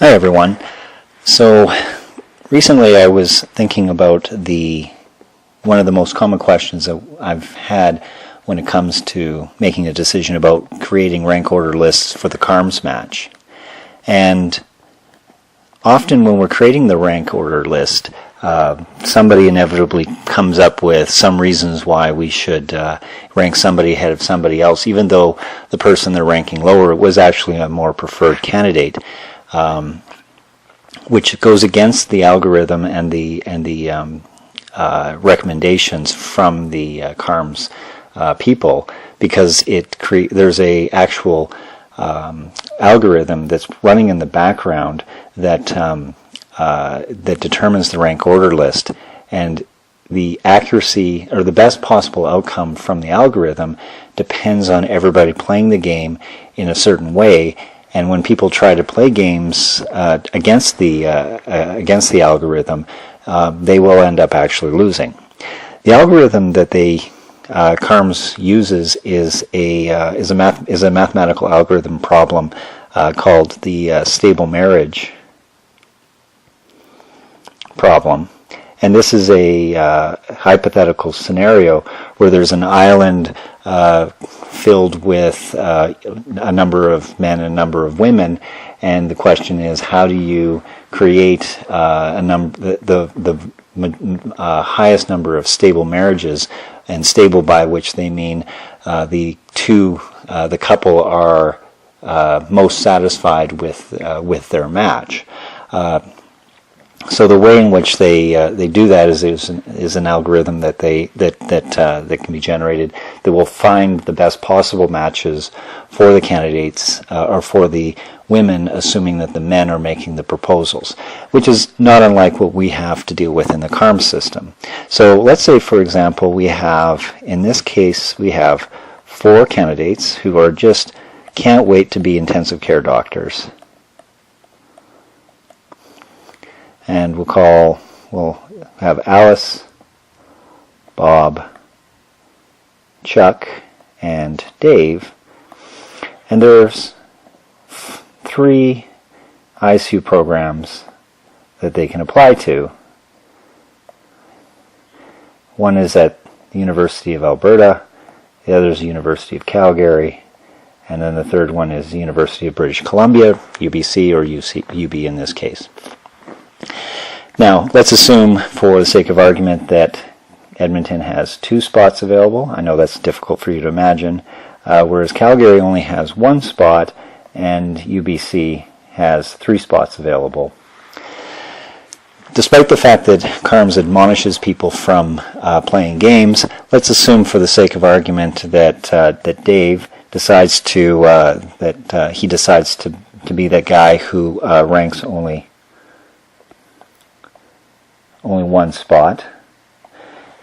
Hi everyone. So recently I was thinking about one of the most common questions that I've had when it comes to making a decision about creating rank order lists for the CARMS match. And often when we're creating the rank order list, somebody inevitably comes up with some reasons why we should rank somebody ahead of somebody else, even though the person they're ranking lower was actually a more preferred candidate. Which goes against the algorithm and the recommendations from the CARMS people, because there's a actual algorithm that's running in the background that that determines the rank order list, and the accuracy or the best possible outcome from the algorithm depends on everybody playing the game in a certain way. And when people try to play games against the algorithm, they will end up actually losing. The algorithm that CARMS uses is a mathematical algorithm problem called the stable marriage problem. And this is a hypothetical scenario where there's an island filled with a number of men and a number of women, and the question is, how do you create the highest number of stable marriages? And stable, by which they mean the couple are most satisfied with their match. So the way in which they do that is an algorithm that can be generated that will find the best possible matches for the candidates or for the women, assuming that the men are making the proposals, which is not unlike what we have to deal with in the CARMS system. So let's say, for example, in this case, we have 4 candidates who are just can't wait to be intensive care doctors. And we'll have Alice, Bob, Chuck, and Dave. And there's 3 ICU programs that they can apply to. One is at the University of Alberta, the other is the University of Calgary, and then the third one is the University of British Columbia, UBC, or UB in this case. Now, let's assume, for the sake of argument, that Edmonton has 2 spots available. I know that's difficult for you to imagine, whereas Calgary only has 1 spot, and UBC has 3 spots available. Despite the fact that CARMS admonishes people from playing games, let's assume, for the sake of argument, that Dave decides to be that guy who ranks only 1 spot,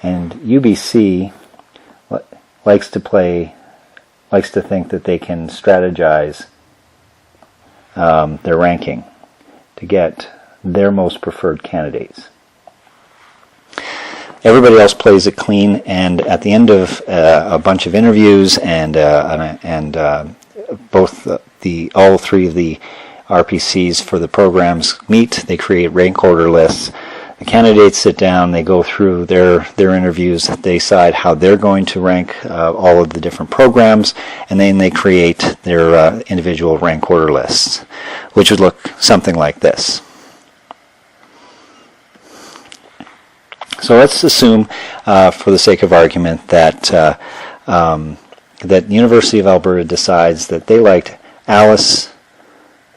and UBC likes to think that they can strategize their ranking to get their most preferred candidates. Everybody else plays it clean, and at the end of a bunch of interviews and all 3 of the RPCs for the programs meet, they create rank order lists. The candidates sit down, they go through their interviews, they decide how they're going to rank all of the different programs, and then they create their individual rank order lists, which would look something like this. So let's assume, for the sake of argument, that the University of Alberta decides that they liked Alice,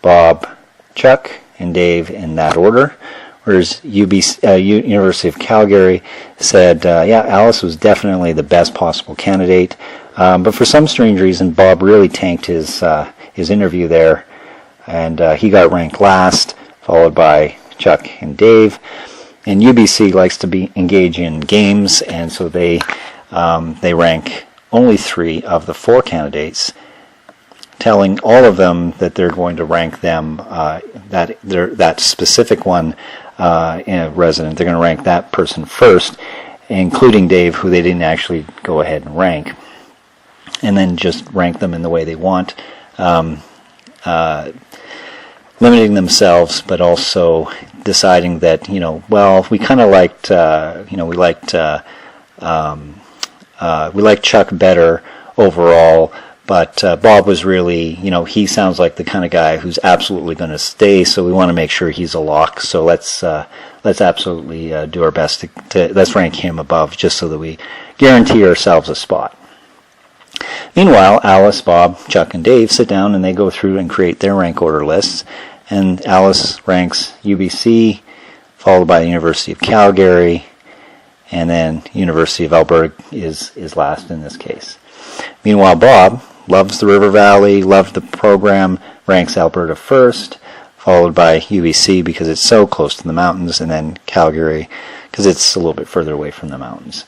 Bob, Chuck, and Dave in that order, whereas University of Calgary said, yeah, Alice was definitely the best possible candidate, but for some strange reason, Bob really tanked his interview there, and he got ranked last, followed by Chuck and Dave. And UBC likes to engage in games, and so they rank only 3 of the 4 candidates, telling all of them that they're going to rank them that specific one in a resident. They're going to rank that person first, including Dave, who they didn't actually go ahead and rank, and then just rank them in the way they want. limiting themselves, but also deciding that, well, we kind of liked, we liked Chuck better overall, but Bob was really, he sounds like the kind of guy who's absolutely going to stay, so we want to make sure he's a lock. So let's absolutely do our best to let's rank him above, just so that we guarantee ourselves a spot. Meanwhile, Alice, Bob, Chuck, and Dave sit down and they go through and create their rank order lists. And Alice ranks UBC, followed by the University of Calgary, and then University of Alberta is last in this case. Meanwhile, Bob loves the River Valley, loved the program, ranks Alberta first, followed by UBC because it's so close to the mountains, and then Calgary because it's a little bit further away from the mountains.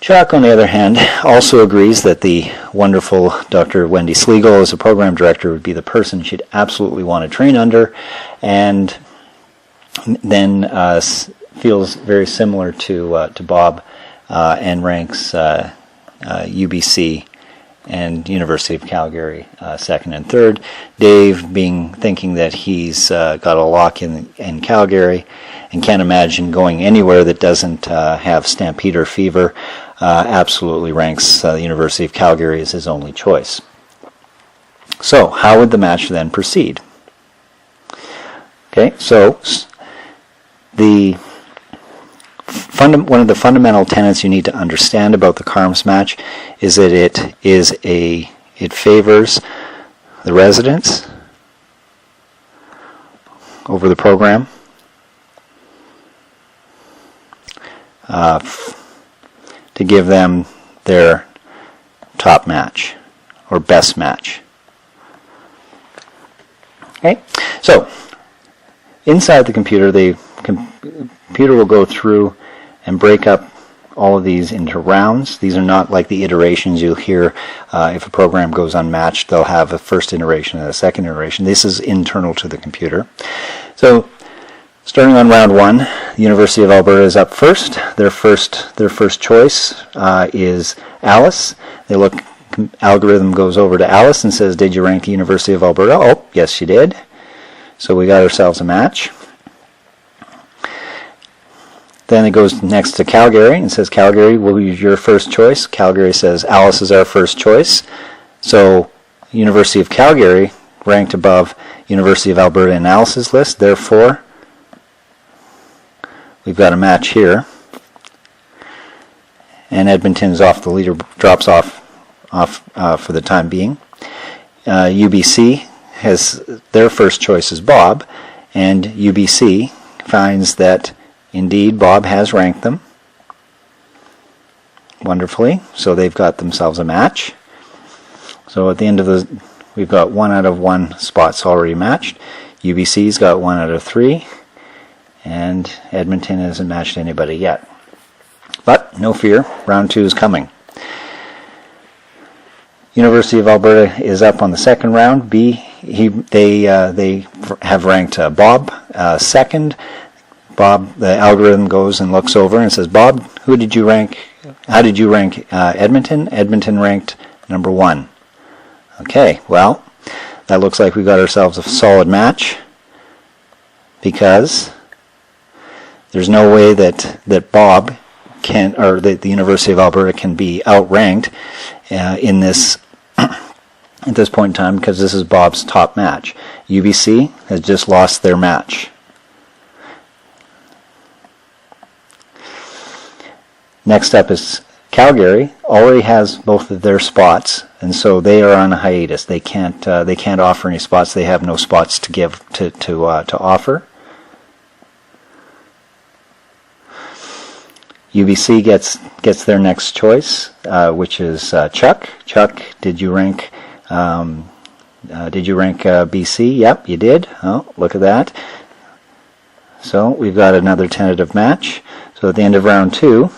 Chuck, on the other hand, also agrees that the wonderful Dr. Wendy Sliegel as a program director would be the person she'd absolutely want to train under, and then feels very similar to Bob and ranks UBC and University of Calgary second and third. Dave thinking that he's got a lock in Calgary and can't imagine going anywhere that doesn't have stampede fever, absolutely ranks the University of Calgary as his only choice. So how would the match then proceed? Okay, so one of the fundamental tenets you need to understand about the CARMS match is that it favors the residents over the program, to give them their top match or best match. Okay, so inside the computer, the computer will go through and break up all of these into rounds. These are not like the iterations you'll hear if a program goes unmatched. They'll have a first iteration and a second iteration. This is internal to the computer. So starting on round one, the University of Alberta is up first. Their first choice is Alice. Algorithm goes over to Alice and says, "Did you rank the University of Alberta?" Oh, yes, she did. So we got ourselves a match. Then it goes next to Calgary and says, "Calgary, will be your first choice." Calgary says, "Alice is our first choice." So University of Calgary ranked above University of Alberta in Alice's list. Therefore, we've got a match here. And Edmonton's off the leader, drops off for the time being. UBC has their first choice is Bob, and UBC finds that indeed Bob has ranked them wonderfully, so they've got themselves a match. So at the end of we've got 1 out of 1 spots already matched. UBC's got 1 out of 3, and Edmonton hasn't matched anybody yet. But no fear, round 2 is coming. University of Alberta is up on the second round. They have ranked Bob second. Bob, the algorithm goes and looks over and says, "Bob, who did you rank? How did you rank Edmonton?" Edmonton ranked number 1. Okay, well, that looks like we got ourselves a solid match, because there's no way that Bob can, or that the University of Alberta can be outranked in this at this point in time, because this is Bob's top match. UBC has just lost their match. Next up is Calgary. Already has both of their spots, and so they are on a hiatus. They can't offer any spots. They have no spots to give to offer. UBC gets their next choice, which is Chuck. Chuck, did you rank BC? Yep, you did. Oh, look at that. So we've got another tentative match. So at the end of round 2,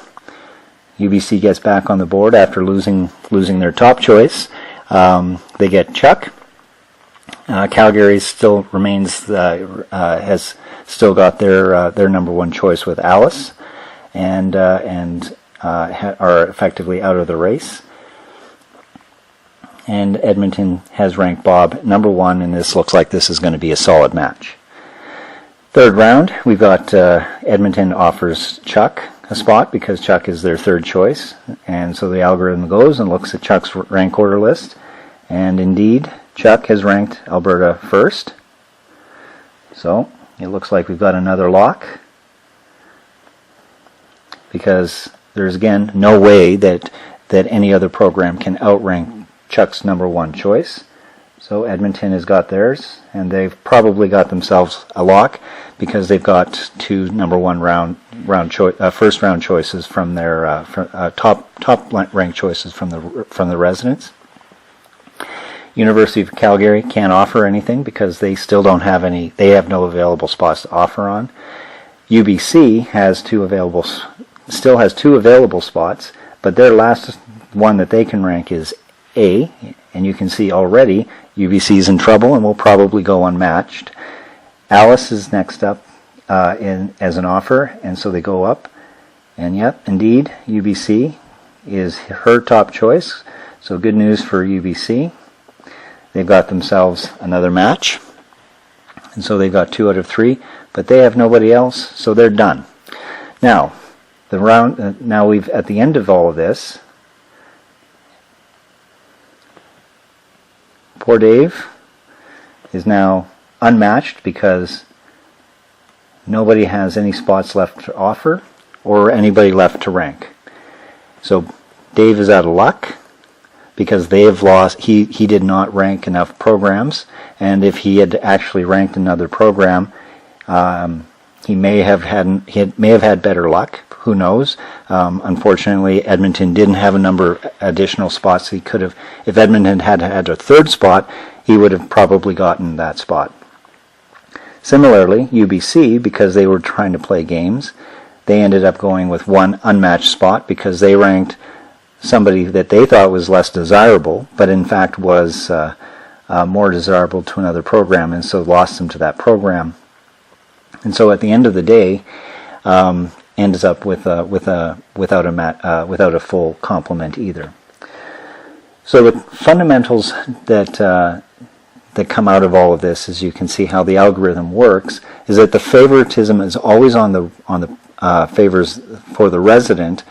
UBC gets back on the board after losing their top choice. They get Chuck. Calgary still remains has still got their number 1 choice with Alice, and are effectively out of the race. and Edmonton has ranked Bob number 1, and this looks like this is going to be a solid match. Third round, we've got Edmonton offers Chuck a spot because Chuck is their third choice, and so the algorithm goes and looks at Chuck's rank order list, and indeed Chuck has ranked Alberta first. So it looks like we've got another lock, because there's again no way that any other program can outrank Chuck's number 1 choice. So Edmonton has got theirs, and they've probably got themselves a lock because they've got 2 number 1 first round choices from their top ranked choices from the residents. University of Calgary can't offer anything because they still don't have any. They have no available spots to offer on. UBC still has 2 available spots, but their last one that they can rank is A, and you can see already UBC is in trouble and will probably go unmatched. Alice is next up as an offer, and so they go up. And yep, indeed, UBC is her top choice, so good news for UBC. They've got themselves another match, and so they've got 2 out of 3, but they have nobody else, so they're done. Now, now we've at the end of all of this. Poor Dave is now unmatched because nobody has any spots left to offer or anybody left to rank. So Dave is out of luck because they have lost. He did not rank enough programs, and if he had actually ranked another program, he may have had better luck. Who knows? Unfortunately, Edmonton didn't have a number of additional spots. He could have, if Edmonton had had a third spot, he would have probably gotten that spot. Similarly, UBC, because they were trying to play games, they ended up going with 1 unmatched spot because they ranked somebody that they thought was less desirable, but in fact was more desirable to another program, and so lost them to that program. And so at the end of the day, ends up without a full complement either. So the fundamentals that come out of all of this, as you can see how the algorithm works, is that the favoritism is always on the favors for the resident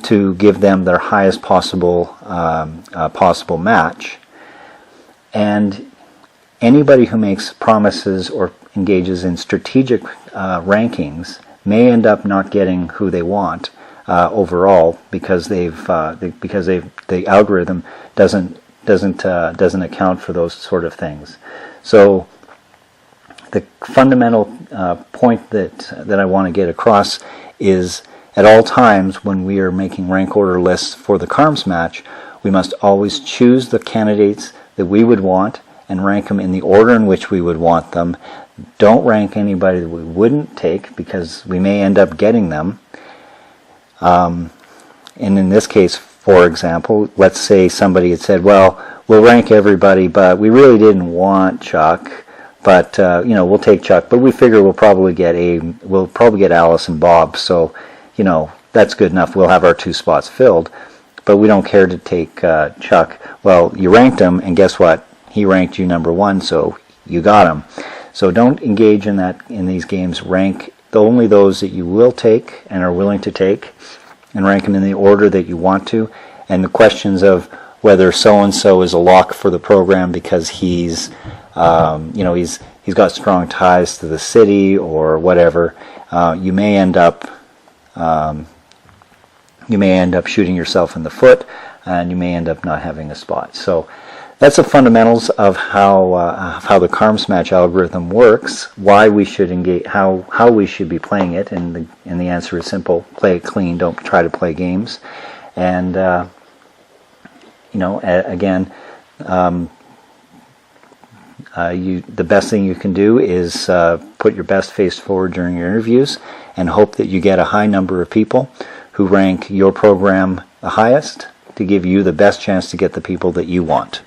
to give them their highest possible match, and anybody who makes promises or engages in strategic rankings may end up not getting who they want overall because the algorithm doesn't account for those sort of things. So the fundamental point that I want to get across is at all times when we are making rank order lists for the CARMS match, we must always choose the candidates that we would want and rank them in the order in which we would want them. Don't rank anybody that we wouldn't take because we may end up getting them. And in this case, for example, let's say somebody had said, well, we'll rank everybody, but we really didn't want Chuck, but we'll take Chuck, but we figure we'll probably get Alice and Bob, so that's good enough. We'll have our 2 spots filled, but we don't care to take Chuck. Well, you ranked him, and guess what? He ranked you number 1, so you got him. So don't engage in these games. Rank only those that you will take and are willing to take, and rank them in the order that you want to. And the questions of whether so and so is a lock for the program because he's got strong ties to the city or whatever, you may end up shooting yourself in the foot, and you may end up not having a spot. So that's the fundamentals of how the CARMS match algorithm works. Why we should engage, how we should be playing it, and the answer is simple: play it clean. Don't try to play games. And again, the best thing you can do is put your best face forward during your interviews, and hope that you get a high number of people who rank your program the highest to give you the best chance to get the people that you want.